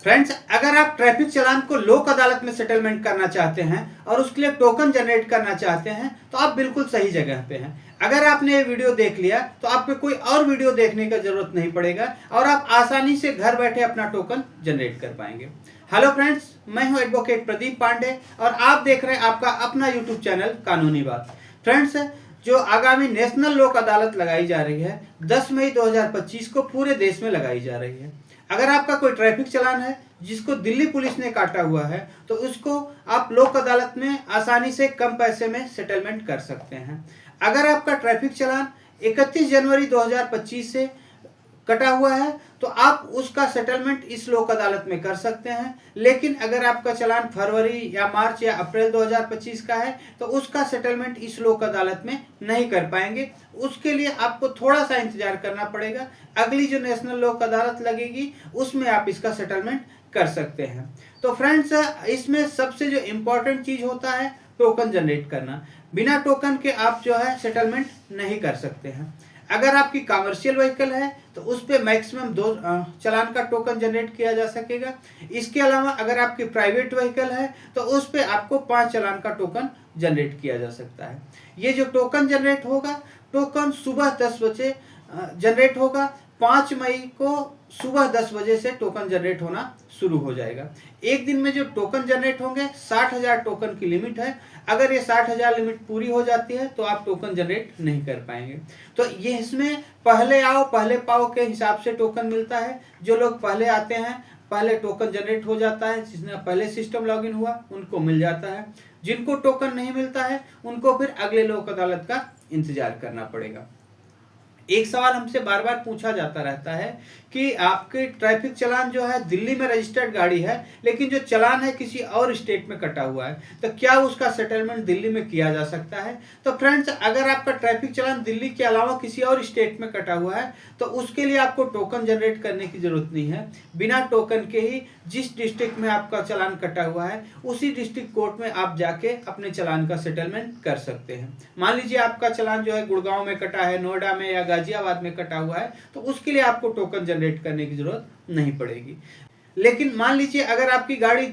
Friends, अगर आप traffic चालान को लोक अदालत में सेटलमेंट करना चाहते हैं और उसके लिए टोकन जनरेट करना चाहते हैं तो आप बिल्कुल सही जगह पे हैं। अगर आपने ये वीडियो देख लिया तो आपको कोई और वीडियो देखने का जरूरत नहीं पड़ेगा और आप आसानी से घर बैठे अपना टोकन जनरेट कर पाएंगे। हेलो फ्रेंड्स, मैं हूं एडवोकेट प्रदीप पांडे और आप देख रहे हैं आपका अपना यूट्यूब चैनल कानूनी बात। फ्रेंड्स, जो आगामी नेशनल लोक अदालत लगाई जा रही है 10 मई 2025 को पूरे देश में लगाई जा रही है। अगर आपका कोई ट्रैफिक चालान है जिसको दिल्ली पुलिस ने काटा हुआ है तो उसको आप लोक अदालत में आसानी से कम पैसे में सेटलमेंट कर सकते हैं। अगर आपका ट्रैफिक चालान 31 जनवरी 2025 से कटा हुआ है तो आप उसका सेटलमेंट इस लोक अदालत में कर सकते हैं। लेकिन अगर आपका चालान फरवरी या मार्च या अप्रैल 2025 का है तो उसका सेटलमेंट इस लोक अदालत में नहीं कर पाएंगे। उसके लिए आपको थोड़ा सा इंतजार करना पड़ेगा। अगली जो नेशनल लोक अदालत लगेगी उसमें आप इसका सेटलमेंट कर सकते हैं। तो फ्रेंड्स, इसमें सबसे जो इम्पोर्टेंट चीज होता है टोकन जनरेट करना। बिना टोकन के आप जो है सेटलमेंट नहीं कर सकते हैं। अगर आपकी कमर्शियल व्हीकल है तो उस पर मैक्सिमम 2 चालान का टोकन जनरेट किया जा सकेगा। इसके अलावा अगर आपकी प्राइवेट व्हीकल है तो उस पर आपको 5 चालान का टोकन जनरेट किया जा सकता है। ये जो टोकन जनरेट होगा, टोकन सुबह 10 बजे जनरेट होगा। 5 मई को सुबह 10 बजे से टोकन जनरेट होना शुरू हो जाएगा। एक दिन में जो टोकन जनरेट होंगे 60,000 टोकन की लिमिट है। अगर ये 60,000 लिमिट पूरी हो जाती है तो आप टोकन जनरेट नहीं कर पाएंगे। तो ये इसमें पहले आओ पहले पाओ के हिसाब से टोकन मिलता है। जो लोग पहले आते हैं पहले टोकन जनरेट हो जाता है। जिसने पहले सिस्टम लॉगिन हुआ उनको मिल जाता है। जिनको टोकन नहीं मिलता है उनको फिर अगले लोक अदालत का इंतजार करना पड़ेगा। एक सवाल हमसे बार बार पूछा जाता रहता है कि आपके ट्रैफिक चालान जो है दिल्ली में रजिस्टर्ड गाड़ी है लेकिन जो चालान है किसी और स्टेट में कटा हुआ है तो क्या उसका सेटलमेंट दिल्ली में किया जा सकता है। तो फ्रेंड्स, अगर आपका ट्रैफिक चालान दिल्ली के अलावा किसी और स्टेट में कटा हुआ है तो उसके लिए आपको टोकन जनरेट करने की जरूरत नहीं है। बिना टोकन के ही जिस डिस्ट्रिक्ट में आपका चालान कटा हुआ है उसी डिस्ट्रिक्ट कोर्ट में आप जाके अपने चालान का सेटलमेंट कर सकते हैं। मान लीजिए आपका चालान जो है गुड़गांव में कटा है, नोएडा में या गाजियाबाद में कटा हुआ है तो उसके लिए आपको टोकन जनरेट करने की जरूरत नहीं पड़ेगी। लेकिन मान लीजिए अगर आपकी गाड़ी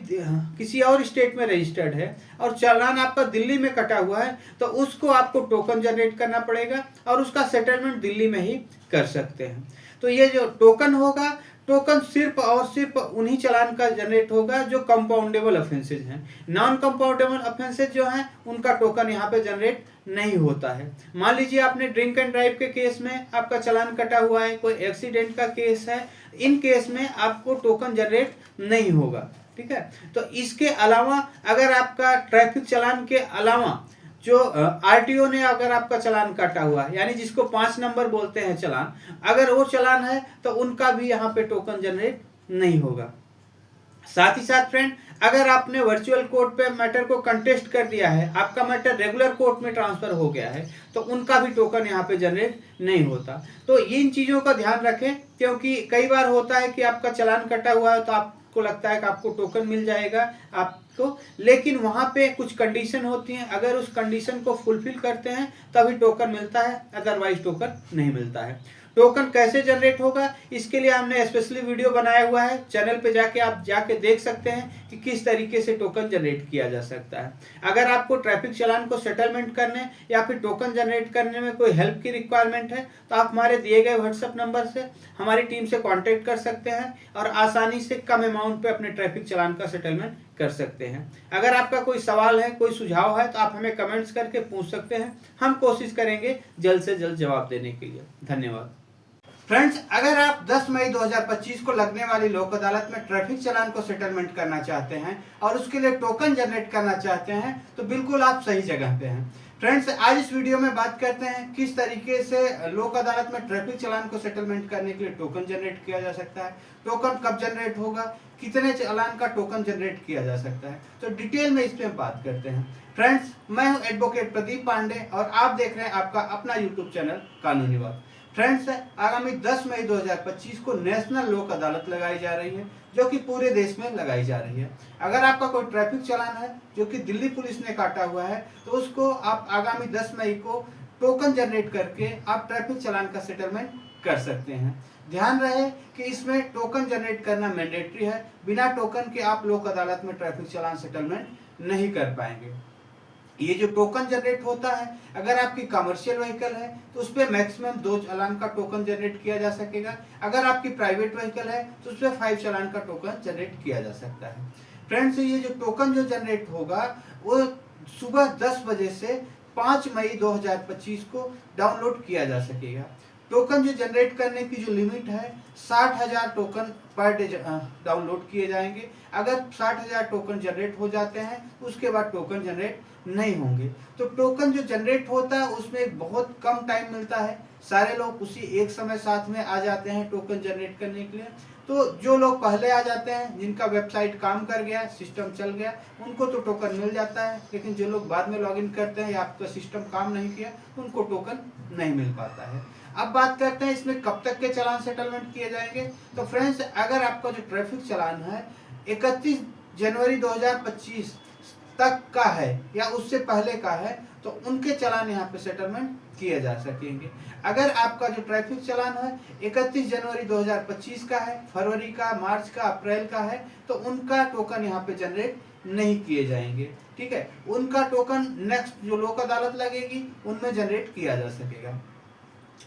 किसी और स्टेट में रजिस्टर्ड है और चालान आपका दिल्ली में कटा हुआ है तो उसको आपको टोकन जनरेट करना पड़ेगा और उसका सेटलमेंट दिल्ली में ही कर सकते हैं। तो ये जो टोकन होगा, टोकन सिर्फ और सिर्फ उन्हीं चालान का जनरेट होगा जो कंपाउंडेबल ऑफेंसेज हैं। नॉन कंपाउंडेबल ऑफेंसेज जो हैं उनका टोकन यहाँ पे जनरेट नहीं होता है। मान लीजिए आपने ड्रिंक एंड ड्राइव के केस में आपका चालान कटा हुआ है, कोई एक्सीडेंट का केस है, इन केस में आपको टोकन जनरेट नहीं होगा। ठीक है। तो इसके अलावा अगर आपका ट्रैफिक चालान के अलावा जो आरटीओ ने अगर आपका चालान काटा हुआ है यानी जिसको 5 नंबर बोलते हैं चालान, अगर वो चालान है तो उनका भी यहाँ पे टोकन जनरेट नहीं होगा। साथ ही साथ फ्रेंड, अगर आपने वर्चुअल कोर्ट पे मैटर को कंटेस्ट कर दिया है, आपका मैटर रेगुलर कोर्ट में ट्रांसफर हो गया है तो उनका भी टोकन यहाँ पे जनरेट नहीं होता। तो इन चीजों का ध्यान रखें क्योंकि कई बार होता है कि आपका चालान कटा हुआ है तो आपको लगता है कि आपको टोकन मिल जाएगा आपको, लेकिन वहां पे कुछ कंडीशन होती हैं। अगर उस कंडीशन को फुलफिल करते हैं तभी टोकन मिलता है, अदरवाइज टोकन नहीं मिलता है। टोकन कैसे जनरेट होगा इसके लिए हमने स्पेशली वीडियो बनाया हुआ है। चैनल पे जाके आप जाके देख सकते हैं कि किस तरीके से टोकन जनरेट किया जा सकता है। अगर आपको ट्रैफिक चालान को सेटलमेंट करने या फिर टोकन जनरेट करने में कोई हेल्प की रिक्वायरमेंट है तो आप हमारे दिए गए व्हाट्सएप नंबर से हमारी टीम से कॉन्टेक्ट कर सकते हैं और आसानी से कम अमाउंट पे अपने ट्रैफिक चालान का सेटलमेंट कर सकते हैं। अगर आपका कोई सवाल है, कोई सुझाव है तो आप हमें कमेंट्स करके पूछ सकते हैं। हम कोशिश करेंगे जल्द से जल्द जवाब देने के लिए। धन्यवाद। फ्रेंड्स, अगर आप 10 मई 2025 को लगने वाली लोक अदालत में ट्रैफिक चालान को सेटलमेंट करना चाहते हैं और उसके लिए टोकन जनरेट करना चाहते हैं तो बिल्कुल आप सही जगह पे हैं। फ्रेंड्स, आज इस वीडियो में बात करते हैं किस तरीके से लोक अदालत में ट्रैफिक चालान को सेटलमेंट करने के लिए टोकन जनरेट किया जा सकता है, टोकन कब जनरेट होगा, कितने चालान का टोकन जनरेट किया जा सकता है। तो डिटेल में इस पे बात करते हैं। फ्रेंड्स, मैं हूं एडवोकेट प्रदीप पांडे और आप देख रहे हैं आपका अपना यूट्यूब चैनल कानूनी बात। फ्रेंड्स, आगामी 10 मई 2025 को नेशनल लोक अदालत लगाई जा रही है जो कि पूरे देश में लगाई जा रही है। अगर आपका कोई ट्रैफिक चालान है जो कि दिल्ली पुलिस ने काटा हुआ है तो उसको आप आगामी 10 मई को टोकन जनरेट करके आप ट्रैफिक चालान का सेटलमेंट कर सकते हैं। ध्यान रहे कि इसमें टोकन जनरेट करना मैंडेटरी है। बिना टोकन के आप लोक अदालत में ट्रैफिक चालान सेटलमेंट नहीं कर पाएंगे। ये जो टोकन जनरेट होता है, अगर आपकी कमर्शियल व्हीकल है तो उस पर मैक्सिमम 2 चालान का टोकन जनरेट किया जा सकेगा। अगर आपकी प्राइवेट व्हीकल है तो उस पर 5 चालान का टोकन जनरेट किया जा सकता है। फ्रेंड्स, ये जो टोकन जो जनरेट होगा वो सुबह 10 बजे से 5 मई 2025 को डाउनलोड किया जा सकेगा। टोकन जो जनरेट करने की जो लिमिट है 60,000 टोकन पर डे डाउनलोड किए जाएंगे। अगर 60,000 टोकन जनरेट हो जाते हैं उसके बाद टोकन जनरेट नहीं होंगे। तो टोकन जो जनरेट होता है उसमें बहुत कम टाइम मिलता है, सारे लोग उसी एक समय साथ में आ जाते हैं टोकन जनरेट करने के लिए। तो जो लोग पहले आ जाते हैं, जिनका वेबसाइट काम कर गया, सिस्टम चल गया, उनको तो टोकन मिल जाता है। लेकिन जो लोग बाद में लॉगिन करते हैं या आपका सिस्टम काम नहीं किया, उनको टोकन नहीं मिल पाता है। अब बात करते हैं इसमें कब तक के चालान सेटलमेंट किए जाएंगे। तो फ्रेंड्स, अगर आपका जो ट्रैफिक चालान है 31 जनवरी 2025 तक का है या उससे पहले का है तो उनके चालान यहाँ पे सेटलमेंट किए जा सकेंगे। अगर आपका जो ट्रैफिक चालान है 31 जनवरी 2025 का है, फरवरी का, मार्च का, अप्रैल का है, तो उनका टोकन यहाँ पे जनरेट नहीं किए जाएंगे। ठीक है, उनका टोकन नेक्स्ट जो लोक अदालत लगेगी उनमें जनरेट किया जा सकेगा।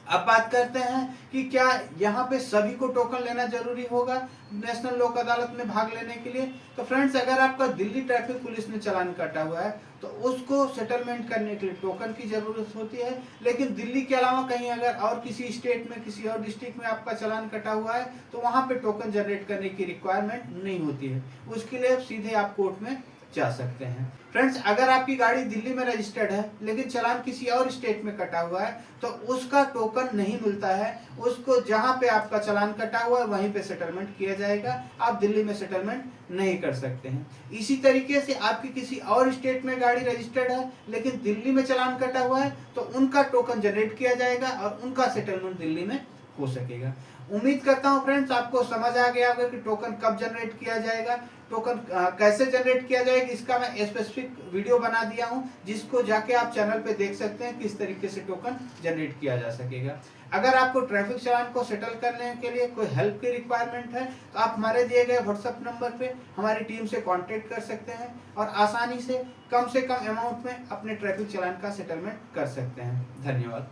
अब बात करते हैं कि क्या यहाँ पे सभी को टोकन लेना जरूरी होगा नेशनल लोक अदालत में भाग लेने के लिए। तो फ्रेंड्स, अगर आपका दिल्ली ट्रैफिक पुलिस ने चालान काटा हुआ है तो उसको सेटलमेंट करने के लिए टोकन की जरूरत होती है। लेकिन दिल्ली के अलावा कहीं अगर और किसी स्टेट में, किसी और डिस्ट्रिक्ट में आपका चालान कटा हुआ है तो वहाँ पे टोकन जनरेट करने की रिक्वायरमेंट नहीं होती है। उसके लिए सीधे आप कोर्ट में जा सकते हैं। फ्रेंड्स, अगर आपकी गाड़ी दिल्ली में रजिस्टर्ड है लेकिन चालान किसी और स्टेट में कटा हुआ है तो उसका टोकन नहीं मिलता है। उसको जहां पे आपका चालान कटा हुआ है वहीं पे सेटलमेंट किया जाएगा, आप दिल्ली में सेटलमेंट नहीं कर सकते हैं। इसी तरीके से आपकी किसी और स्टेट में गाड़ी रजिस्टर्ड है लेकिन दिल्ली में चालान कटा हुआ है तो उनका टोकन जनरेट किया जाएगा और उनका सेटलमेंट दिल्ली में हो सकेगा। उम्मीद करता हूं फ्रेंड्स आपको समझ आ गया होगा कि टोकन कब जनरेट किया जाएगा, टोकन कैसे जनरेट किया जाएगा। इसका मैं स्पेसिफिक वीडियो बना दिया हूं जिसको जाके आप चैनल पे देख सकते हैं किस तरीके से टोकन जनरेट किया जा सकेगा। अगर आपको ट्रैफिक चालान को सेटल करने के लिए कोई हेल्प की रिक्वायरमेंट है तो आप हमारे दिए गए व्हाट्सएप नंबर पे हमारी टीम से कांटेक्ट कर सकते हैं और आसानी से कम अमाउंट में अपने ट्रैफिक चालान का सेटलमेंट कर सकते हैं। धन्यवाद।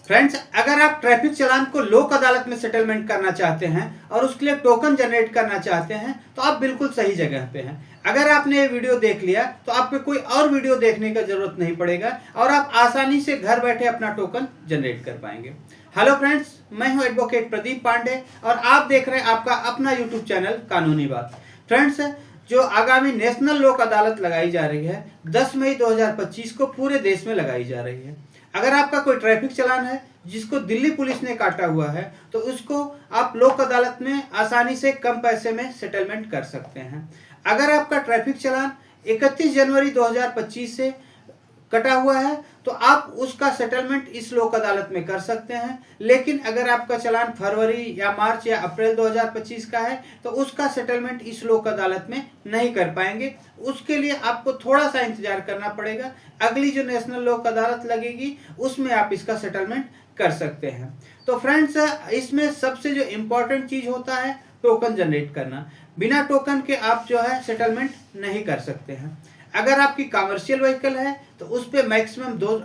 फ्रेंड्स, अगर आप ट्रैफिक चालान को लोक अदालत में सेटलमेंट करना चाहते हैं और उसके लिए टोकन जनरेट करना चाहते हैं तो आप बिल्कुल सही जगह पे हैं। अगर आपने ये वीडियो देख लिया तो आपको कोई और वीडियो देखने की जरूरत नहीं पड़ेगा और आप आसानी से घर बैठे अपना टोकन जनरेट कर पाएंगे। हेलो फ्रेंड्स, मैं हूं एडवोकेट प्रदीप पांडे और आप देख रहे हैं आपका अपना यूट्यूब चैनल कानूनी बात। फ्रेंड्स, जो आगामी नेशनल लोक अदालत लगाई जा रही है 10 मई 2025 को पूरे देश में लगाई जा रही है। अगर आपका कोई ट्रैफिक चालान है जिसको दिल्ली पुलिस ने काटा हुआ है तो उसको आप लोक अदालत में आसानी से कम पैसे में सेटलमेंट कर सकते हैं। अगर आपका ट्रैफिक चालान 31 जनवरी 2025 से कटा हुआ है तो आप उसका सेटलमेंट इस लोक अदालत में कर सकते हैं। लेकिन अगर आपका चालान फरवरी या मार्च या अप्रैल 2025 का है तो उसका सेटलमेंट इस लोक अदालत में नहीं कर पाएंगे। उसके लिए आपको थोड़ा सा इंतजार करना पड़ेगा। अगली जो नेशनल लोक अदालत लगेगी उसमें आप इसका सेटलमेंट कर सकते हैं। तो फ्रेंड्स, इसमें सबसे जो इम्पोर्टेंट चीज होता है टोकन जनरेट करना। बिना टोकन के आप जो है सेटलमेंट नहीं कर सकते हैं। अगर आपकी कमर्शियल व्हीकल है तो उस पर मैक्सिमम 2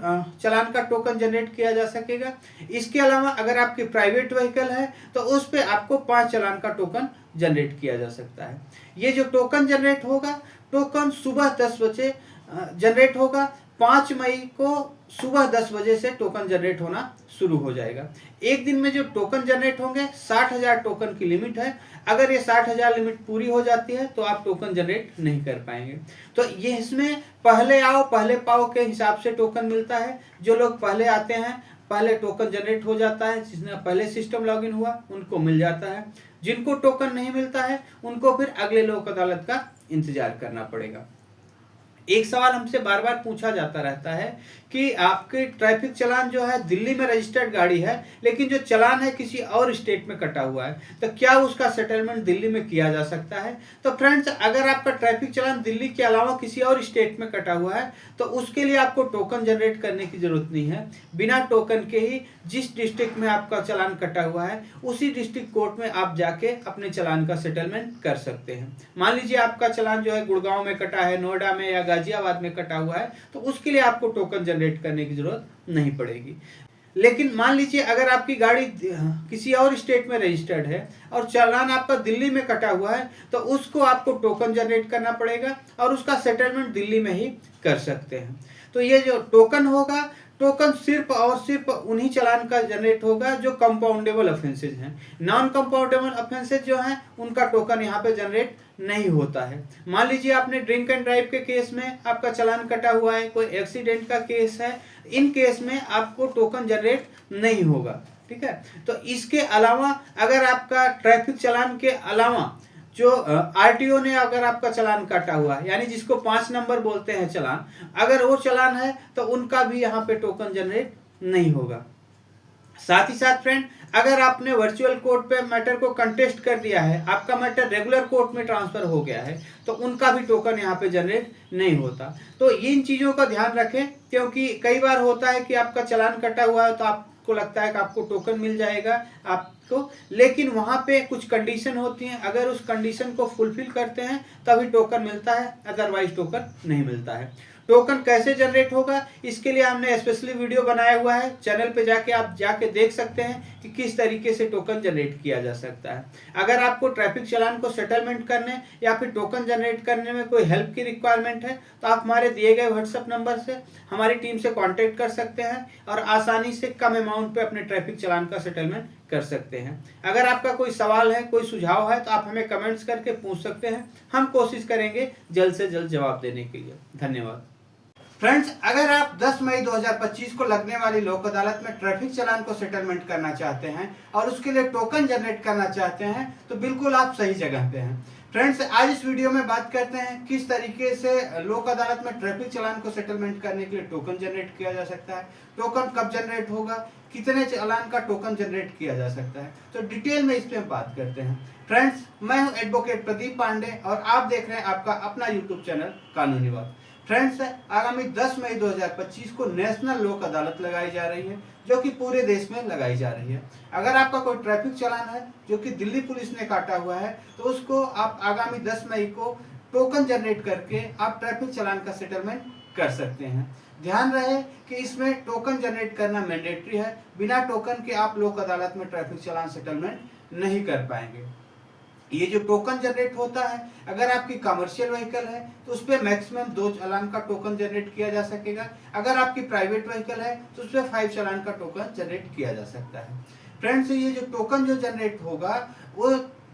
चालान का टोकन जनरेट किया जा सकेगा। इसके अलावा अगर आपकी प्राइवेट व्हीकल है तो उस पर आपको 5 चालान का टोकन जनरेट किया जा सकता है। ये जो टोकन जनरेट होगा, टोकन सुबह 10 बजे जनरेट होगा। 5 मई को सुबह 10 बजे से टोकन जनरेट होना शुरू हो जाएगा। एक दिन में जो टोकन जनरेट होंगे 60,000 टोकन की लिमिट है। अगर ये 60,000 लिमिट पूरी हो जाती है तो आप टोकन जनरेट नहीं कर पाएंगे। तो ये इसमें पहले आओ पहले पाओ के हिसाब से टोकन मिलता है। जो लोग पहले आते हैं पहले टोकन जनरेट हो जाता है। जिसने पहले सिस्टम लॉगिन हुआ उनको मिल जाता है। जिनको टोकन नहीं मिलता है उनको फिर अगले लोक अदालत का इंतजार करना पड़ेगा। एक सवाल हमसे बार बार पूछा जाता रहता है कि आपके ट्रैफिक चालान जो है दिल्ली में रजिस्टर्ड गाड़ी है, लेकिन जो चालान है किसी और स्टेट में कटा हुआ है, तो क्या उसका सेटलमेंट दिल्ली में किया जा सकता है? तो फ्रेंड्स, अगर आपका ट्रैफिक चालान दिल्ली के अलावा किसी और स्टेट में कटा हुआ है तो उसके लिए आपको टोकन जनरेट करने की जरूरत नहीं है। बिना टोकन के ही जिस डिस्ट्रिक्ट में आपका चालान कटा हुआ है उसी डिस्ट्रिक्ट कोर्ट में आप जाके अपने चालान का सेटलमेंट कर सकते हैं। मान लीजिए आपका चालान जो है गुड़गांव में कटा है, नोएडा में या गाजियाबाद में कटा हुआ है, तो उसके लिए आपको टोकन जनरेट करने की जरूरत नहीं पड़ेगी। लेकिन मान लीजिए अगर आपकी गाड़ी किसी और स्टेट में रजिस्टर्ड है और चालान आपका दिल्ली में कटा हुआ है तो उसको आपको टोकन जनरेट करना पड़ेगा और उसका सेटलमेंट दिल्ली में ही कर सकते हैं। तो ये जो टोकन होगा, टोकन सिर्फ और सिर्फ उन्हीं चालान का जनरेट होगा जो कंपाउंडेबल ऑफेंसेज हैं। नॉन कंपाउंडेबल ऑफेंसेज जो हैं उनका टोकन यहाँ पे जनरेट नहीं होता है। मान लीजिए आपने ड्रिंक एंड ड्राइव के केस में आपका चालान कटा हुआ है, कोई एक्सीडेंट का केस है, इन केस में आपको टोकन जनरेट नहीं होगा। ठीक है, तो इसके अलावा अगर आपका ट्रैफिक चालान के अलावा जो आरटीओ ने अगर आपका चालान काटा हुआ है, यानी जिसको 5 नंबर बोलते हैं चालान, अगर वो चालान है तो उनका भी यहाँ पे टोकन जनरेट नहीं होगा। साथ ही साथ फ्रेंड, अगर आपने वर्चुअल कोर्ट पे मैटर को कंटेस्ट कर दिया है, आपका मैटर रेगुलर कोर्ट में ट्रांसफर हो गया है, तो उनका भी टोकन यहाँ पे जनरेट नहीं होता। तो इन चीज़ों का ध्यान रखें, क्योंकि कई बार होता है कि आपका चालान कटा हुआ है तो आपको लगता है कि आपको टोकन मिल जाएगा आपको, लेकिन वहाँ पे कुछ कंडीशन होती हैं, अगर उस कंडीशन को फुलफिल करते हैं तभी टोकन मिलता है, अदरवाइज टोकन नहीं मिलता है। टोकन कैसे जनरेट होगा इसके लिए हमने स्पेशली वीडियो बनाया हुआ है, चैनल पे जाके आप जाके देख सकते हैं कि किस तरीके से टोकन जनरेट किया जा सकता है। अगर आपको ट्रैफिक चालान को सेटलमेंट करने या फिर टोकन जनरेट करने में कोई हेल्प की रिक्वायरमेंट है तो आप हमारे दिए गए व्हाट्सएप नंबर से हमारी टीम से कॉन्टेक्ट कर सकते हैं और आसानी से कम अमाउंट पे अपने ट्रैफिक चालान का सेटलमेंट कर सकते हैं। अगर आपका कोई सवाल है, कोई सुझाव है तो आप हमें कमेंट्स करके पूछ सकते हैं, हम कोशिश करेंगे जल्द से जल्द जवाब देने के लिए। धन्यवाद। फ्रेंड्स, अगर आप 10 मई 2025 को लगने वाली लोक अदालत में ट्रैफिक चालान को सेटलमेंट करना चाहते हैं और उसके लिए टोकन जनरेट करना चाहते हैं तो बिल्कुल आप सही जगह पे हैं। फ्रेंड्स, आज इस वीडियो में बात करते हैं किस तरीके से लोक अदालत में ट्रैफिक चालान को सेटलमेंट करने के लिए टोकन जनरेट किया जा सकता है, टोकन कब जनरेट होगा, कितने चालान का टोकन जनरेट किया जा सकता है, तो डिटेल में इस पे हम बात करते हैं। फ्रेंड्स, मैं हूं एडवोकेट प्रदीप पांडे और आप देख रहे हैं आपका अपना यूट्यूब चैनल कानूनी बात। फ्रेंड्स, आगामी 10 मई 2025 को नेशनल लोक अदालत लगाई जा रही है जो कि पूरे देश में लगाई जा रही है। अगर आपका कोई ट्रैफिक चालान है जो कि दिल्ली पुलिस ने काटा हुआ है तो उसको आप आगामी 10 मई को टोकन जनरेट करके आप ट्रैफिक चालान का सेटलमेंट कर सकते हैं। ध्यान रहे कि इसमें टोकन जनरेट करना मैंडेटरी है, बिना टोकन के आप लोक अदालत में ट्रैफिक चालान सेटलमेंट नहीं कर पाएंगे। ये जो टोकन जनरेट होता है, अगर आपकी कमर्शियल व्हीकल है तो उस पर मैक्सिमम 2 चालान का टोकन जनरेट किया जा सकेगा, अगर आपकी प्राइवेट व्हीकल है तो उस पर 5 चालान का टोकन जनरेट किया जा सकता है। फ्रेंड्स, ये जो टोकन जो जनरेट होगा वो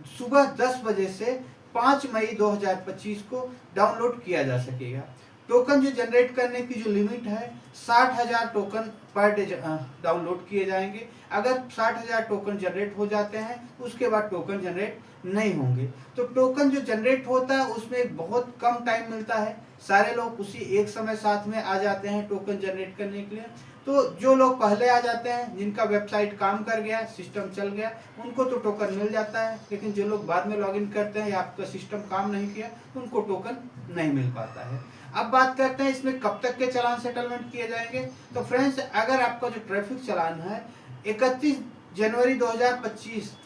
सुबह 10 बजे से 5 मई 2025 को डाउनलोड किया जा सकेगा। टोकन जो जनरेट करने की जो लिमिट है 60,000 टोकन पर डे डाउनलोड किए जाएंगे। अगर 60,000 टोकन जनरेट हो जाते हैं उसके बाद टोकन जनरेट नहीं होंगे। तो टोकन जो जनरेट होता है उसमें बहुत कम टाइम मिलता है, सारे लोग उसी एक समय साथ में आ जाते हैं टोकन जनरेट करने के लिए। तो जो लोग पहले आ जाते हैं, जिनका वेबसाइट काम कर गया, सिस्टम चल गया, उनको तो टोकन मिल जाता है, लेकिन जो लोग बाद में लॉगिन करते हैं या आपका सिस्टम काम नहीं किया उनको टोकन नहीं मिल पाता है। अब बात करते हैं इसमें कब तक के चालान सेटलमेंट किए जाएंगे। तो फ्रेंड्स, अगर आपका जो ट्रैफिक चालान है 31 जनवरी 2025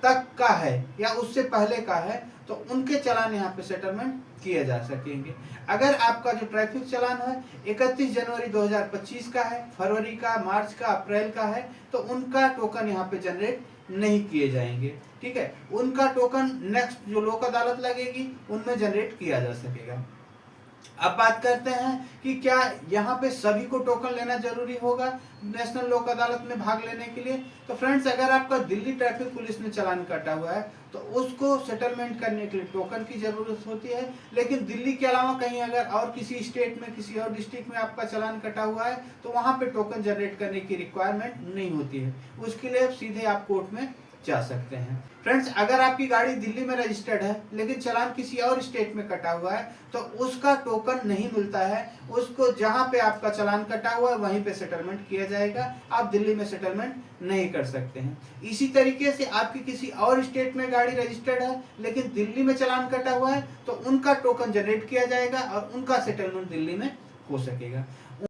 तक का है या उससे पहले का है तो उनके चालान यहाँ पे सेटलमेंट किए जा सकेंगे। अगर आपका जो ट्रैफिक चालान है 31 जनवरी 2025 का है, फरवरी का, मार्च का, अप्रैल का है तो उनका टोकन यहाँ पे जनरेट नहीं किए जाएंगे। ठीक है, उनका टोकन नेक्स्ट जो लोक अदालत लगेगी उनमें जनरेट किया जा सकेगा। अब बात करते हैं कि क्या यहाँ पे सभी को टोकन लेना जरूरी होगा नेशनल लोक अदालत में भाग लेने के लिए। तो फ्रेंड्स, अगर आपका दिल्ली ट्रैफिक पुलिस ने चालान काटा हुआ है तो उसको सेटलमेंट करने के लिए टोकन की जरूरत होती है, लेकिन दिल्ली के अलावा कहीं अगर और किसी स्टेट में, किसी और डिस्ट्रिक्ट में आपका चालान कटा हुआ है तो वहाँ पे टोकन जनरेट करने की रिक्वायरमेंट नहीं होती है। उसके लिए सीधे आप कोर्ट में जा सकते हैं। फ्रेंड्स, अगर आपकी गाड़ी दिल्ली में रजिस्टर्ड है लेकिन चालान किसी और स्टेट में कटा हुआ है तो उसका टोकन नहीं मिलता है। उसको जहां पे आपका चालान कटा हुआ है वहीं पे सेटलमेंट किया जाएगा, आप दिल्ली में सेटलमेंट नहीं कर सकते हैं। इसी तरीके से आपकी किसी और स्टेट में गाड़ी रजिस्टर्ड है लेकिन दिल्ली में चालान कटा हुआ है तो उनका टोकन जनरेट किया जाएगा और उनका सेटलमेंट दिल्ली में हो सकेगा।